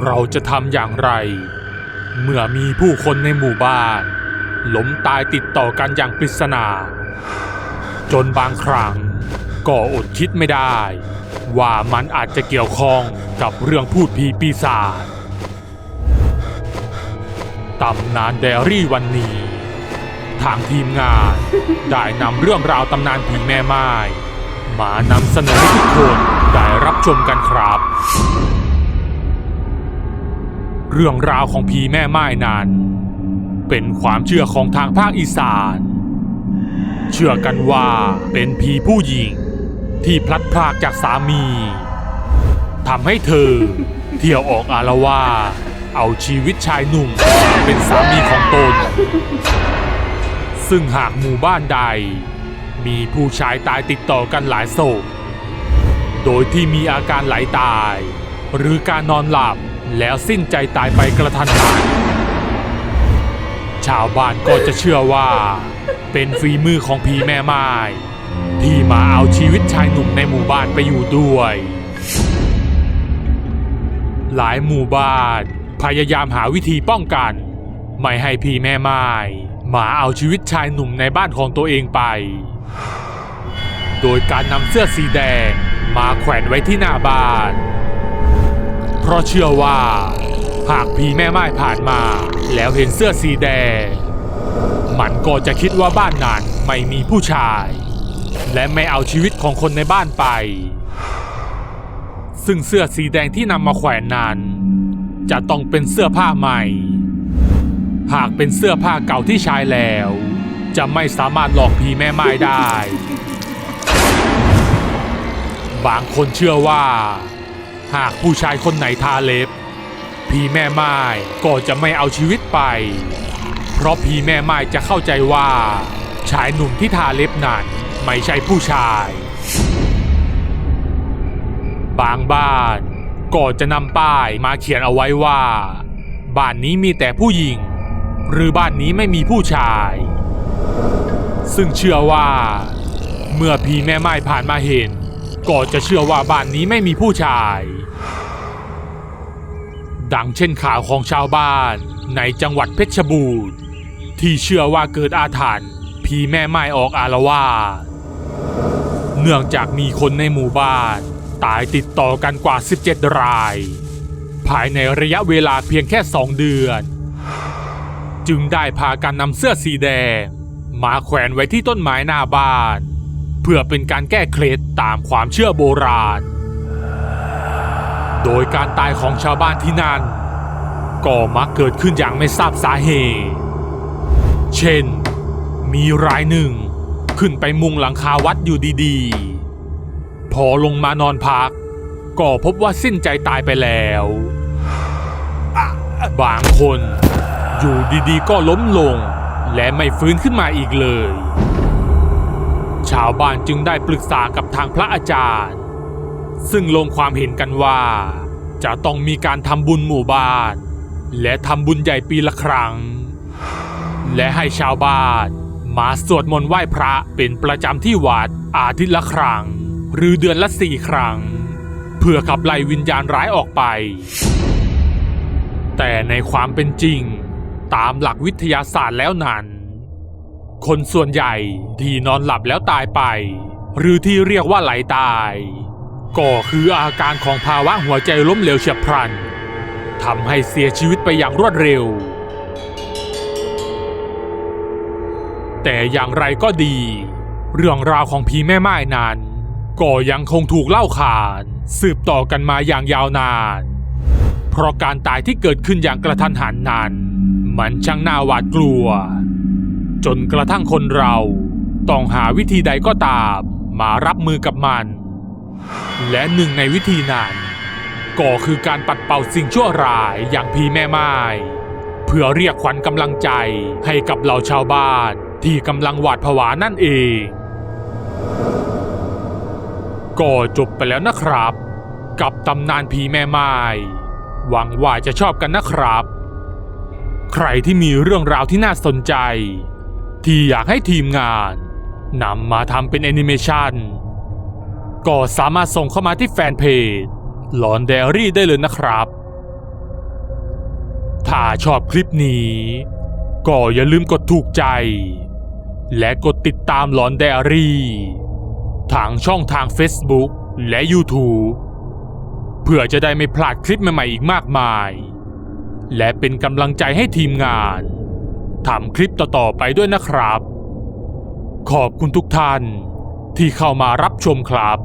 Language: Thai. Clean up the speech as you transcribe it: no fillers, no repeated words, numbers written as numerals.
เราจะทำอย่างไรเมื่อมีผู้คนในหมู่บ้านล้มตายติดต่อกันอย่างปริศนาจนบางครั้งก็อดคิดไม่ได้ว่ามันอาจจะเกี่ยวข้องกับเรื่องพูดผีปีศาจตำนานไดอารี่วันนี้ทางทีมงานได้นำเรื่องราวตำนานผีแม่ไม้มานำเสนอให้ทุกคนได้รับชมกันครับเรื่องราวของผีแม่ไม้นั้นเป็นความเชื่อของทางภาคอีสานเชื่อกันว่าเป็นผีผู้หญิงที่พลัดพรากจากสามีทำให้เธอเที่ยวออกอาละวาดเอาชีวิตชายหนุ่มเป็นสามีของตนซึ่งหากหมู่บ้านใดมีผู้ชายตายติดต่อกันหลายศพโดยที่มีอาการไหลตายหรือการนอนหลับแล้วสิ้นใจตายไปกระทันหันชาวบ้านก็จะเชื่อว่าเป็นฝีมือของผีแม่ไม้ที่มาเอาชีวิตชายหนุ่มในหมู่บ้านไปอยู่ด้วยหลายหมู่บ้านพยายามหาวิธีป้องกันไม่ให้ผีแม่ไม้มาเอาชีวิตชายหนุ่มในบ้านของตัวเองไปโดยการนำเสื้อสีแดงมาแขวนไว้ที่หน้าบ้านเพราะเชื่อว่าหากผีแม่ไม้ผ่านมาแล้วเห็นเสื้อสีแดงมันก็จะคิดว่าบ้านนั้นไม่มีผู้ชายและไม่เอาชีวิตของคนในบ้านไปซึ่งเสื้อสีแดงที่นำมาแขวนนั้นจะต้องเป็นเสื้อผ้าใหม่หากเป็นเสื้อผ้าเก่าที่ใช้แล้วจะไม่สามารถหลอกผีแม่ไม้ได้บางคนเชื่อว่าหากผู้ชายคนไหนทาเล็บผีแม่ไม้ก็จะไม่เอาชีวิตไปเพราะผีแม่ไม้จะเข้าใจว่าชายหนุ่มที่ทาเล็บนั้นไม่ใช่ผู้ชายบางบ้านก็จะนำป้ายมาเขียนเอาไว้ว่าบ้านนี้มีแต่ผู้หญิงหรือบ้านนี้ไม่มีผู้ชายซึ่งเชื่อว่าเมื่อผีแม่ไม้ผ่านมาเห็นก็จะเชื่อว่าบ้านนี้ไม่มีผู้ชายดังเช่นข่าวของชาวบ้านในจังหวัดเพชรบูรณ์ที่เชื่อว่าเกิดอาถรรพ์ผีแม่ไม้ออกอาละวาดเนื่องจากมีคนในหมู่บ้านตายติดต่อกันกว่า17รายภายในระยะเวลาเพียงแค่2 เดือนจึงได้พากันนำเสื้อสีแดงมาแขวนไว้ที่ต้นไม้หน้าบ้านเพื่อเป็นการแก้เคล็ดตามความเชื่อโบราณโดยการตายของชาวบ้านที่นั่นก็มักเกิดขึ้นอย่างไม่ทราบสาเหตุเช่นมีรายหนึ่งขึ้นไปมุงหลังคาวัดอยู่ดีๆพอลงมานอนพักก็พบว่าสิ้นใจตายไปแล้วบางคนอยู่ดีๆก็ล้มลงและไม่ฟื้นขึ้นมาอีกเลยชาวบ้านจึงได้ปรึกษากับทางพระอาจารย์ซึ่งลงความเห็นกันว่าจะต้องมีการทำบุญหมู่บ้านและทำบุญใหญ่ปีละครั้งและให้ชาวบ้านมาสวดมนต์ไหว้พระเป็นประจำที่วัดอาทิตย์ละครั้งหรือเดือนละ4 ครั้งเพื่อขับไล่วิญญาณร้ายออกไปแต่ในความเป็นจริงตามหลักวิทยาศาสตร์แล้วนั้นคนส่วนใหญ่ที่นอนหลับแล้วตายไปหรือที่เรียกว่าไหลตายก็คืออาการของภาวะหัวใจล้มเหลวเฉียบพลันทำให้เสียชีวิตไปอย่างรวดเร็วแต่อย่างไรก็ดีเรื่องราวของผีแม่ไม้นั้นก็ยังคงถูกเล่าขานสืบต่อกันมาอย่างยาวนานเพราะการตายที่เกิดขึ้นอย่างกระทันหันนั้นมันช่างน่าหวาดกลัวจนกระทั่งคนเราต้องหาวิธีใดก็ตามมารับมือกับมันและหนึ่งในวิธีนั้นก็คือการปัดเป่าสิ่งชั่วร้ายอย่างผีแม่ไม้เพื่อเรียกขวัญกำลังใจให้กับเหล่าชาวบ้านที่กำลังหวาดผวานั่นเองก็จบไปแล้วนะครับกับตำนานผีแม่ไม้หวังว่าจะชอบกันนะครับใครที่มีเรื่องราวที่น่าสนใจที่อยากให้ทีมงานนำมาทำเป็นแอนิเมชันก็สามารถส่งเข้ามาที่แฟนเพจหลอนไดอารี่ได้เลยนะครับ ถ้าชอบคลิปนี้ก็อย่าลืมกดถูกใจ และกดติดตามหลอนไดอารี่ทางช่องทาง Facebook และ YouTube เพื่อจะได้ไม่พลาดคลิปใหม่ๆอีกมากมายและเป็นกำลังใจให้ทีมงานทำคลิปต่อๆไปด้วยนะครับขอบคุณทุกท่านที่เข้ามารับชมครับ